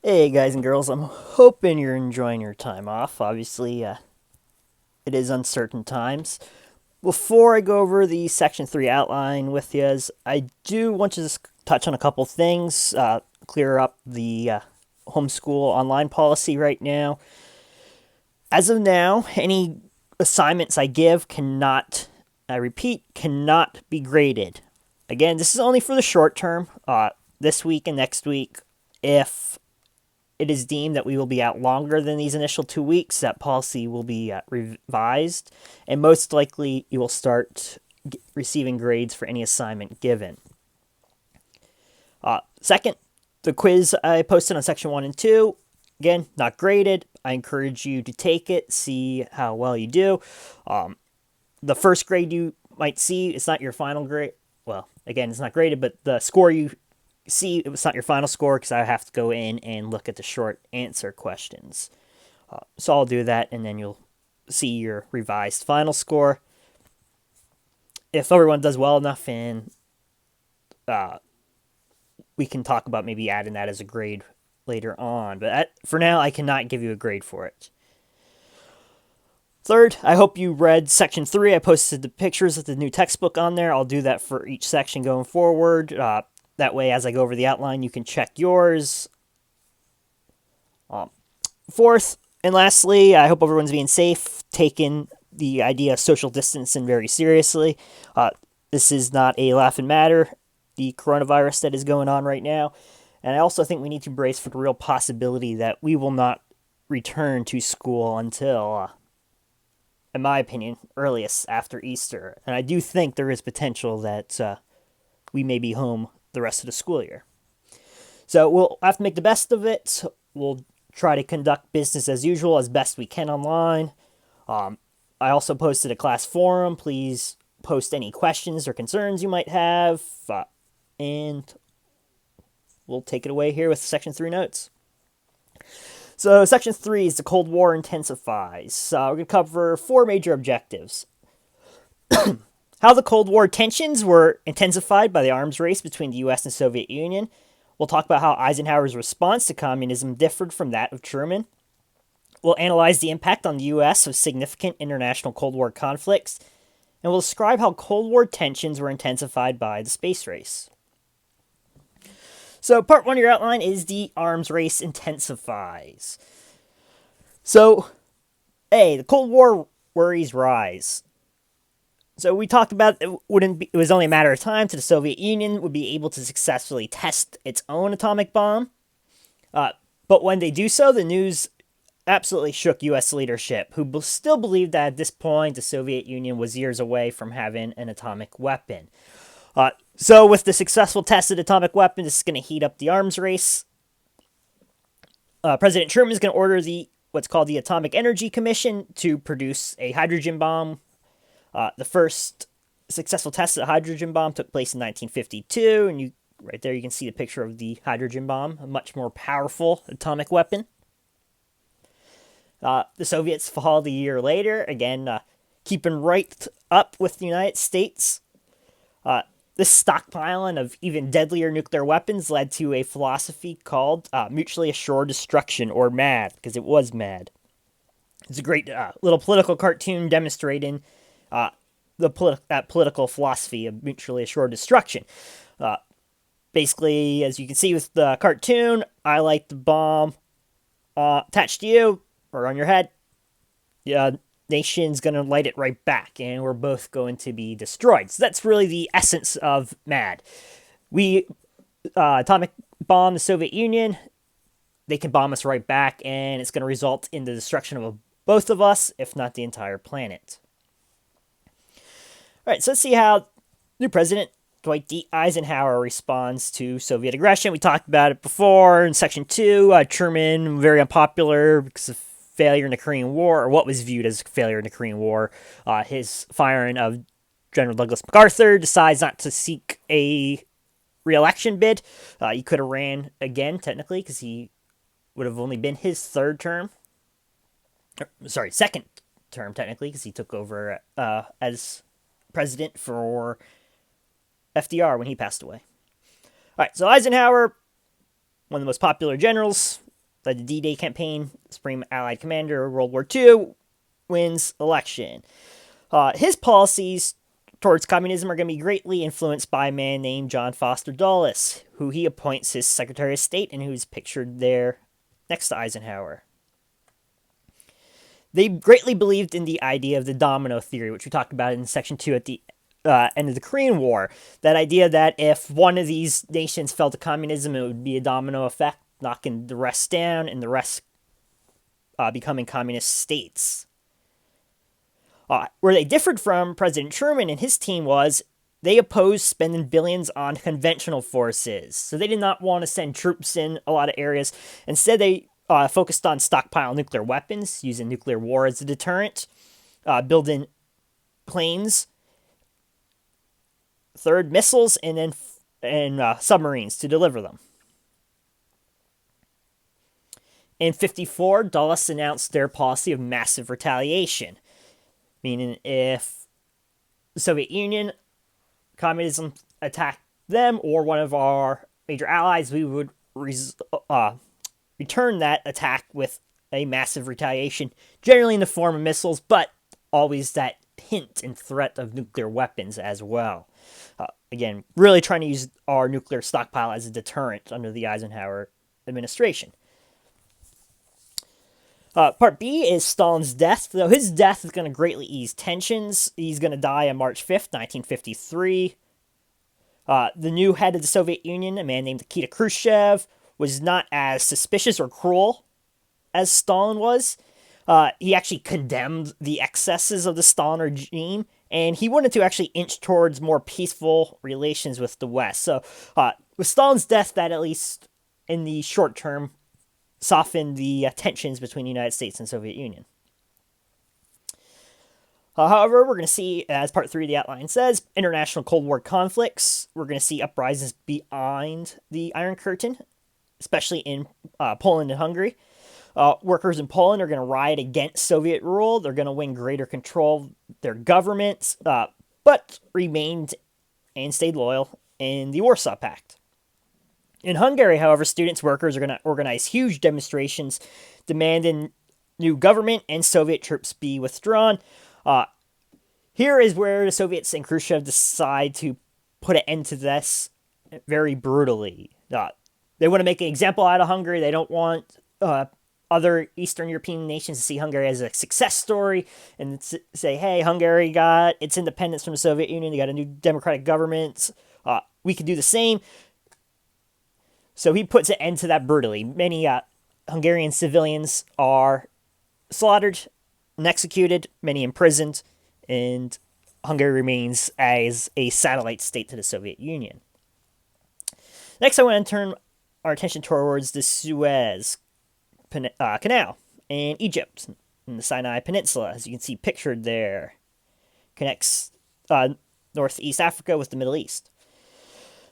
Hey guys and girls, I'm hoping you're enjoying your time off. Obviously, it is uncertain times. Before I go over the Section 3 outline with you, I do want to just touch on a couple things, clear up the homeschool online policy right now. As of now, any assignments I give cannot, I repeat, cannot be graded. Again, this is only for the short term, this week and next week. If it is deemed that we will be out longer than these initial 2 weeks, that policy will be revised, and most likely you will start receiving grades for any assignment given. Second, the quiz I posted on section 1 and 2, again, not graded. I encourage you to take it, see how well you do. The first grade you might see, it's not your final grade. Well, again, it's not graded, but the score you see, it's not your final score because I have to go in and look at the short answer questions. So I'll do that, and then you'll see your revised final score. If everyone does well enough, and we can talk about maybe adding that as a grade later on. But for now, I cannot give you a grade for it. Third, I hope you read section 3. I posted the pictures of the new textbook on there. I'll do that for each section going forward. That way, as I go over the outline, you can check yours. Fourth, and lastly, I hope everyone's being safe, taking the idea of social distancing very seriously. This is not a laughing matter, the coronavirus that is going on right now. And I also think we need to brace for the real possibility that we will not return to school until, in my opinion, earliest after Easter. And I do think there is potential that we may be home the rest of the school year. So we'll have to make the best of it. We'll try to conduct business as usual as best we can online. I also posted a class forum. Please post any questions or concerns you might have. And we'll take it away here with Section 3 notes. So Section 3 is the Cold War Intensifies. We're going to cover 4 major objectives. How the Cold War tensions were intensified by the arms race between the U.S. and Soviet Union. We'll talk about how Eisenhower's response to communism differed from that of Truman. We'll analyze the impact on the U.S. of significant international Cold War conflicts. And we'll describe how Cold War tensions were intensified by the space race. So part 1 of your outline is the arms race intensifies. So, A, the Cold War worries rise. So we talked about it was only a matter of time till the Soviet Union would be able to successfully test its own atomic bomb. But when they do so, the news absolutely shook U.S. leadership, who still believed that at this point the Soviet Union was years away from having an atomic weapon. So with the successful tested atomic weapon, this is going to heat up the arms race. President Truman is going to order what's called the Atomic Energy Commission to produce a hydrogen bomb. The first successful test of the hydrogen bomb took place in 1952, and right there you can see the picture of the hydrogen bomb, a much more powerful atomic weapon. The Soviets followed a year later, again, keeping right up with the United States. This stockpiling of even deadlier nuclear weapons led to a philosophy called mutually assured destruction, or MAD, because it was MAD. It's a great little political cartoon demonstrating that political philosophy of mutually assured destruction. Basically, as you can see with the cartoon, I light the bomb attached to you, or on your head. Nation's going to light it right back, and we're both going to be destroyed. So that's really the essence of MAD. We atomic bomb the Soviet Union, they can bomb us right back, and it's going to result in the destruction of both of us, if not the entire planet. All right, so let's see how new president Dwight D. Eisenhower responds to Soviet aggression. We talked about it before in Section 2. Truman, very unpopular because of failure in the Korean War, or what was viewed as failure in the Korean War. His firing of General Douglas MacArthur, decides not to seek a re-election bid. He could have ran again, technically, because he would have only been his second term, technically, because he took over as president for FDR when he passed away. All right, so Eisenhower, one of the most popular generals led the D-Day campaign, Supreme Allied Commander of World War II, wins election. His policies towards communism are going to be greatly influenced by a man named John Foster Dulles, who he appoints his Secretary of State and who's pictured there next to Eisenhower. They greatly believed in the idea of the domino theory, which we talked about in Section 2 at the end of the Korean War. That idea that if one of these nations fell to communism, it would be a domino effect, knocking the rest down and the rest becoming communist states. Where they differed from President Truman and his team was they opposed spending billions on conventional forces. So they did not want to send troops in a lot of areas. Instead, they focused on stockpiling nuclear weapons, using nuclear war as a deterrent, building planes, third missiles, and then submarines to deliver them. In 1954, Dulles announced their policy of massive retaliation, meaning if the Soviet Union, communism attacked them or one of our major allies, we would return that attack with a massive retaliation, generally in the form of missiles, but always that hint and threat of nuclear weapons as well. Again, really trying to use our nuclear stockpile as a deterrent under the Eisenhower administration. Part B is Stalin's death. Though his death is going to greatly ease tensions. He's going to die on March 5th, 1953. The new head of the Soviet Union, a man named Nikita Khrushchev, was not as suspicious or cruel as Stalin was. He actually condemned the excesses of the Stalin regime, and he wanted to actually inch towards more peaceful relations with the West. So with Stalin's death, that at least in the short term softened the tensions between the United States and Soviet Union. However, we're going to see, as Part 3 of the outline says, international Cold War conflicts. We're going to see uprisings behind the Iron Curtain, especially in Poland and Hungary. Workers in Poland are going to riot against Soviet rule. They're going to win greater control of their governments, but remained and stayed loyal in the Warsaw Pact. In Hungary, however, students, workers are going to organize huge demonstrations demanding new government and Soviet troops be withdrawn. Here is where the Soviets and Khrushchev decide to put an end to this very brutally. They want to make an example out of Hungary. They don't want other Eastern European nations to see Hungary as a success story and say, hey, Hungary got its independence from the Soviet Union. They got a new democratic government. We could do the same. So he puts an end to that brutally. Many Hungarian civilians are slaughtered and executed, many imprisoned, and Hungary remains as a satellite state to the Soviet Union. Next, I want to turn our attention towards the Suez Canal in Egypt, in the Sinai Peninsula, as you can see pictured there. Connects Northeast Africa with the Middle East.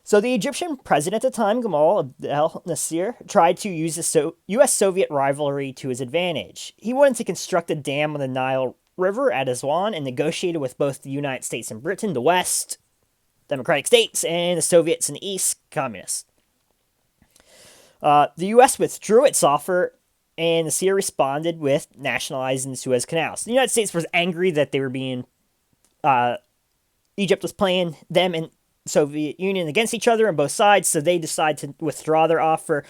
So the Egyptian president at the time, Gamal Abdel Nasser, tried to use the U.S.-Soviet rivalry to his advantage. He wanted to construct a dam on the Nile River at Aswan and negotiated with both the United States and Britain, the West, democratic states, and the Soviets in the East, communists. The U.S. withdrew its offer, and Nasser responded with nationalizing the Suez Canal. So the United States was angry that they were being... Egypt was playing them and Soviet Union against each other on both sides, so they decided to withdraw their offer,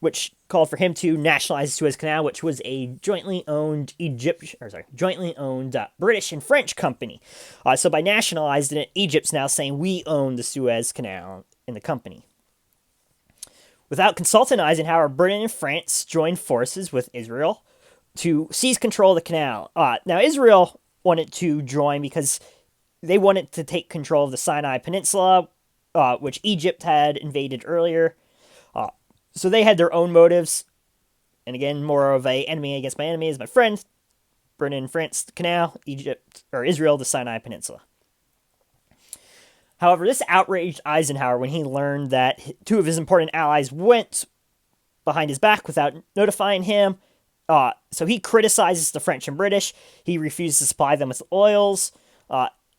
which called for him to nationalize the Suez Canal, which was a jointly owned British and French company. So by nationalizing it, Egypt's now saying we own the Suez Canal in the company. Without consulting Eisenhower, Britain and France joined forces with Israel to seize control of the canal. Now Israel wanted to join because they wanted to take control of the Sinai Peninsula, which Egypt had invaded earlier. So they had their own motives. And again, more of a enemy against my enemy is my friend. Britain and France, the canal. Israel, the Sinai Peninsula. However, this outraged Eisenhower when he learned that two of his important allies went behind his back without notifying him. So he criticizes the French and British. He refuses to supply them with oils.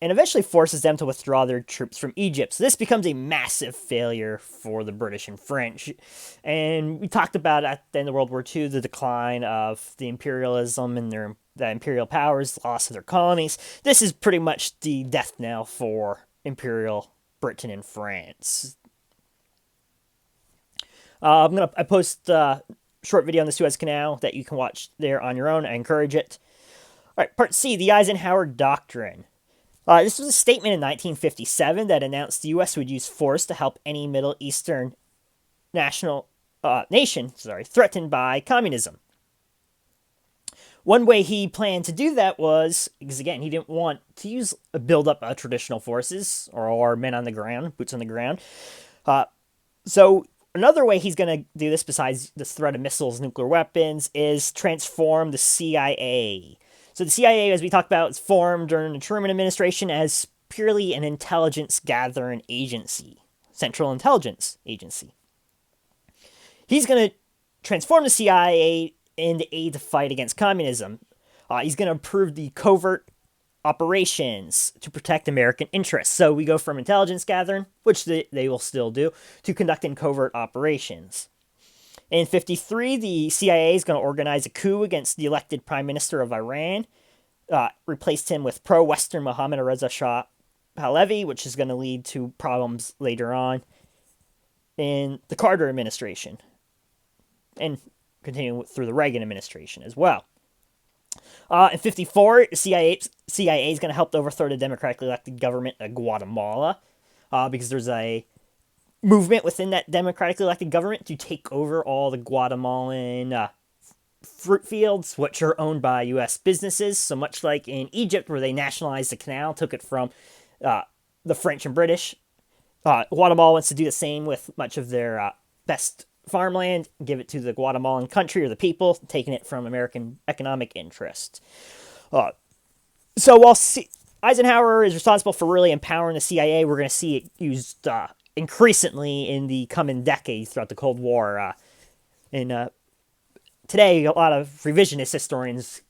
and eventually forces them to withdraw their troops from Egypt. So this becomes a massive failure for the British and French. And we talked about at the end of World War II the decline of the imperialism and the imperial powers, the loss of their colonies. This is pretty much the death knell for imperial Britain and France. I post a short video on the Suez Canal that you can watch there on your own. I encourage it. All right, part C, the Eisenhower Doctrine. This was a statement in 1957 that announced the U.S. would use force to help any Middle Eastern nation threatened by communism. One way he planned to do that was, because again, he didn't want to build up traditional forces or men on the ground, boots on the ground. So another way he's going to do this, besides the threat of missiles, nuclear weapons, is transform the CIA. So the CIA, as we talked about, is formed during the Truman administration as purely an intelligence gathering agency, Central Intelligence Agency. He's going to transform the CIA into aid to fight against communism. He's going to improve the covert operations to protect American interests. So we go from intelligence gathering, which they will still do, to conducting covert operations. In 1953, the CIA is going to organize a coup against the elected Prime Minister of Iran, replaced him with pro-Western Mohammad Reza Shah Pahlavi, which is going to lead to problems later on in the Carter administration, and continuing through the Reagan administration as well. In 1954, the CIA is going to help overthrow the democratically elected government of Guatemala, because there's a movement within that democratically elected government to take over all the Guatemalan fruit fields, which are owned by U.S. businesses. So much like in Egypt, where they nationalized the canal, took it from the French and British, Guatemala wants to do the same with much of their best farmland, give it to the Guatemalan country or the people, taking it from American economic interest. So while Eisenhower is responsible for really empowering the CIA, we're going to see it used increasingly in the coming decades throughout the Cold War. Today, a lot of revisionist historians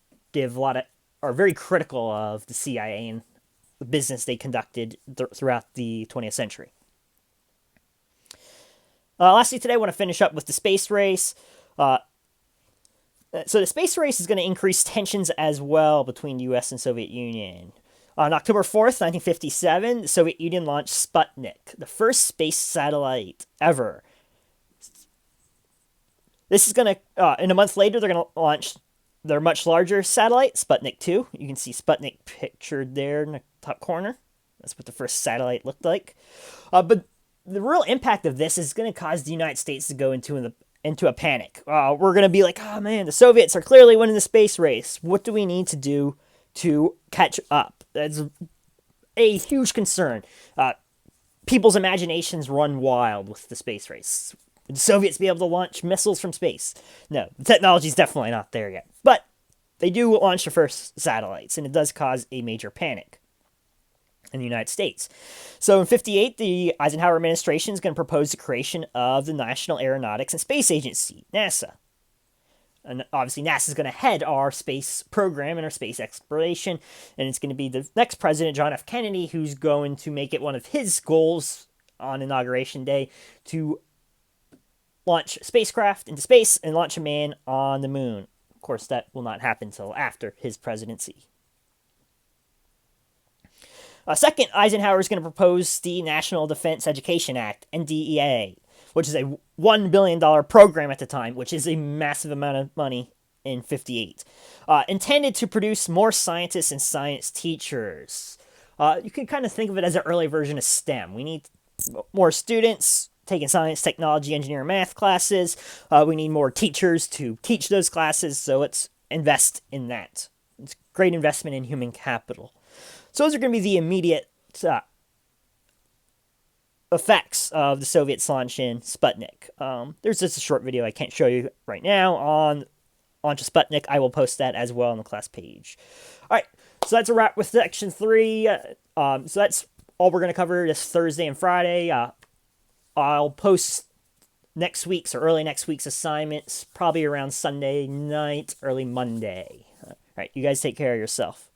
are very critical of the CIA and the business they conducted throughout the 20th century. Lastly, today I want to finish up with the space race. So the space race is going to increase tensions as well between the U.S. and Soviet Union. On October 4th, 1957, the Soviet Union launched Sputnik, the first space satellite ever. This is going to, in a month later, they're going to launch their much larger satellite, Sputnik 2. You can see Sputnik pictured there in the top corner. That's what the first satellite looked like. But the real impact of this is going to cause the United States to go into a panic. We're going to be like, oh man, the Soviets are clearly winning the space race. What do we need to do to catch up? That's a huge concern. People's imaginations run wild with the space race. Would the Soviets be able to launch missiles from space? No, the technology's definitely not there yet. But they do launch the first satellites, and it does cause a major panic in the United States. So in 1958, the Eisenhower administration is going to propose the creation of the National Aeronautics and Space Agency, NASA. And obviously NASA is going to head our space program and our space exploration, and it's going to be the next president, John F. Kennedy, who's going to make it one of his goals on Inauguration Day to launch spacecraft into space and launch a man on the moon. Of course, that will not happen until after his presidency. Second, Eisenhower is going to propose the National Defense Education Act, NDEA, which is a $1 billion program at the time, which is a massive amount of money in 1958, intended to produce more scientists and science teachers. You can kind of think of it as an early version of STEM. We need more students taking science, technology, engineering, math classes. We need more teachers to teach those classes, so let's invest in that. It's a great investment in human capital. So those are going to be the immediate effects of the Soviets launching Sputnik. There's just a short video I can't show you right now on launch of Sputnik. I will post that as well on the class page. All right, so that's a wrap with section 3. So that's all we're going to cover this Thursday and Friday. I'll post next week's or early next week's assignments probably around Sunday night, early Monday. All right, you guys take care of yourself.